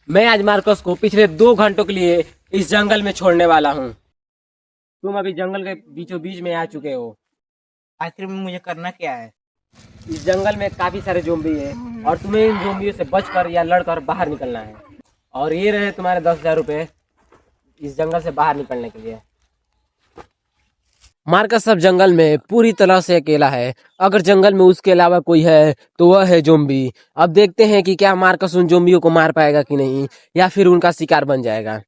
मैं आज मार्कस को पिछले 2 घंटों के लिए इस जंगल में छोड़ने वाला हूँ। तुम अभी जंगल के बीचों बीच में आ चुके हो। आखिर में मुझे करना क्या है? इस जंगल में काफी सारे जोम्बी है और तुम्हें इन जोम्बियों से बचकर या लड़कर बाहर निकलना है। और ये रहे तुम्हारे 10,000 रुपए इस जंगल से बाहर निकलने के लिए। मार्कस सब जंगल में पूरी तरह से अकेला है। अगर जंगल में उसके अलावा कोई है तो वह है जोम्बी। अब देखते हैं कि क्या मार्कस उन जोम्बियों को मार पाएगा कि नहीं, या फिर उनका शिकार बन जाएगा।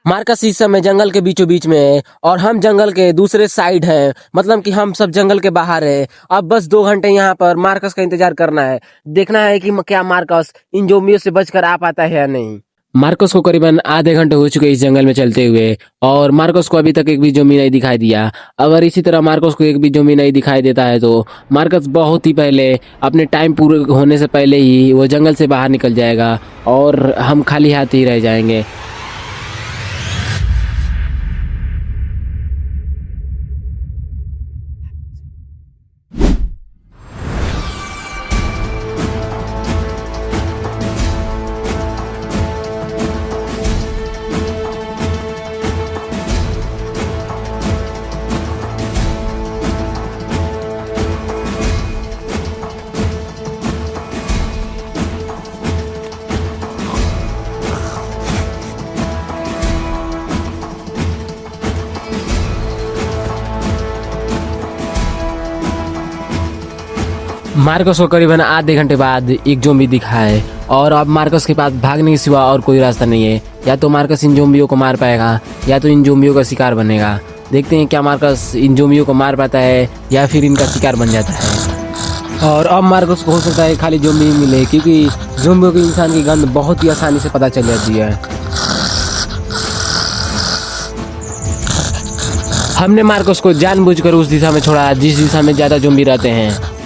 मार्कस इस समय जंगल के बीचों बीच में है और हम जंगल के दूसरे साइड हैं, मतलब कि हम सब जंगल के बाहर है। अब बस 2 घंटे यहाँ पर मार्कस का इंतजार करना है, देखना है कि क्या मार्कस इन जोम्बियों से बचकर आ पाता है या नहीं। मार्कस को करीबन आधे घंटे हो चुके इस जंगल में चलते हुए और मार्कस को अभी तक एक भी जोम्बी नहीं दिखाई दिया। अगर इसी तरह मार्कस को एक भी जोम्बी नहीं दिखाई देता है तो मार्कस बहुत ही पहले अपने टाइम पूरे होने से पहले ही वो जंगल से बाहर निकल जाएगा और हम खाली हाथ ही रह जाएंगे। मार्कस को करीबन आधे घंटे बाद एक जोम्बी दिखा है और अब मार्कस के पास भागने के सिवा और कोई रास्ता नहीं है। या तो मार्कस इन जोम्बियों को मार पाएगा या तो इन जोम्बियों का शिकार बनेगा। देखते हैं क्या मार्कस इन जोम्बियों को मार पाता है या फिर इनका शिकार बन जाता है। और अब मार्कस को हो सकता है खाली जोम्बी मिले, क्योंकि जोम्बियों की इंसान की गंध बहुत ही आसानी से पता चल जाती है। हमने मार्कस को जानबूझकर उस दिशा में छोड़ा जिस दिशा में ज़्यादा जोम्बी रहते हैं।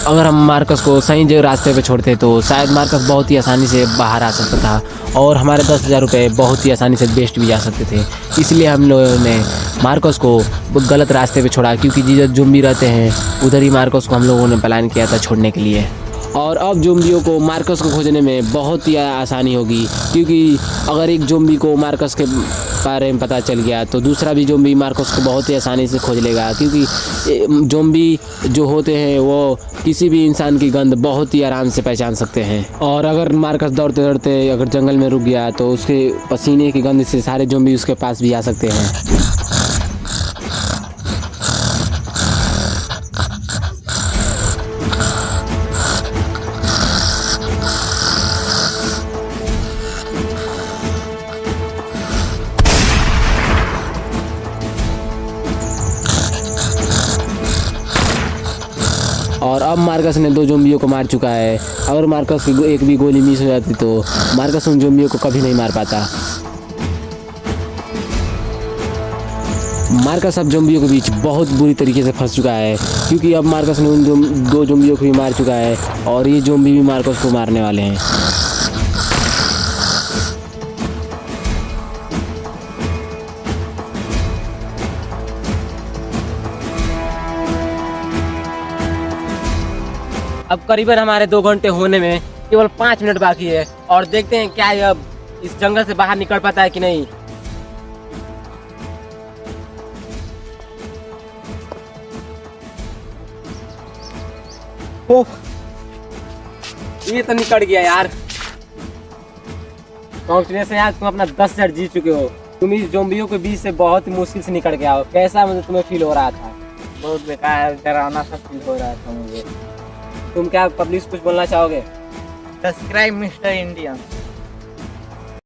अगर हम मार्कस को सही जो रास्ते पे छोड़ते तो शायद मार्कस बहुत ही आसानी से बाहर आ सकता था और हमारे 10,000 रुपये बहुत ही आसानी से बेस्ट भी जा सकते थे। इसलिए हम लोगों ने मार्कस को गलत रास्ते पे छोड़ा, क्योंकि जिधर जोम्बी रहते हैं उधर ही मार्कस को हम लोगों ने प्लान किया था छोड़ने के लिए। और अब जोम्बियों को मार्कस को खोजने में बहुत ही आसानी होगी, क्योंकि अगर एक जोम्बी को मार्कस के बारे में पता चल गया तो दूसरा भी जोम्बी मार्कस को बहुत ही आसानी से खोज लेगा, क्योंकि जोम्बी जो होते हैं वो किसी भी इंसान की गंध बहुत ही आराम से पहचान सकते हैं। और अगर मार्कस दौड़ते दौड़ते अगर जंगल में रुक गया तो उसके पसीने की गंध से सारे जोम्बी उसके पास भी आ सकते हैं। और अब मार्कस ने 2 जोम्बियों को मार चुका है। अगर मार्कस की एक भी गोली मिस हो जाती तो मार्कस उन जोम्बियों को कभी नहीं मार पाता। मार्कस अब जोम्बियों के बीच बहुत बुरी तरीके से फंस चुका है, क्योंकि अब मार्कस ने उन 2 जोम्बियों को भी मार चुका है और ये जोम्बी भी मार्कस को मारने वाले हैं। अब करीबन हमारे 2 घंटे होने में केवल 5 मिनट बाकी है और देखते हैं क्या ये अब इस जंगल से बाहर निकल पाता है कि नहीं। ओह, ये तो निकल गया यार। कांग्रेचुलेशन यार, तुम अपना 10,000 जीत चुके हो। तुम इस जोम्बियों के बीच से बहुत ही मुश्किल से निकल गया हो। कैसा मतलब तुम्हें फील हो रहा था? बहुत बेकार डरावना सा फील हो रहा था मुझे। तुम क्या पब्लिक कुछ बोलना चाहोगे? Subscribe mister Indian.